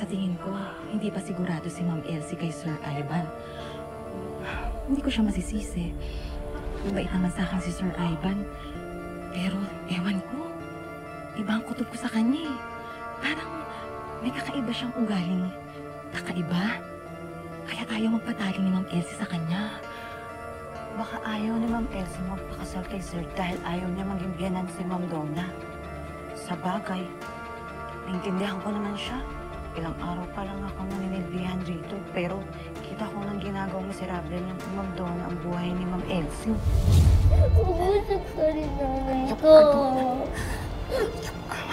Sa tingin ko, hindi pa sigurado si Ma'am Elsie kay Sir Ivan. Hindi ko siya masisisi. Mabait naman sa akin si Sir Ivan. Pero, ewan ko. Iba ang kutob ko sa kanya eh. Parang may kakaiba siyang ugaling. Kakaiba? Kaya tayo magpatali ni Ma'am Elsie sa kanya. Baka ayaw ni Ma'am Elsie magpakasal kay Sir dahil ayaw niya maging biyanan si Ma'am Donna. Sa bagay, naintindihan ko naman siya. Ilang araw pa lang ako naninilbihan rito, pero kita ko nang ginagawang miserable ng Ma'am Donna ang buhay ni Ma'am Elsie. Ubusok sa rin nanay ko. Yuck.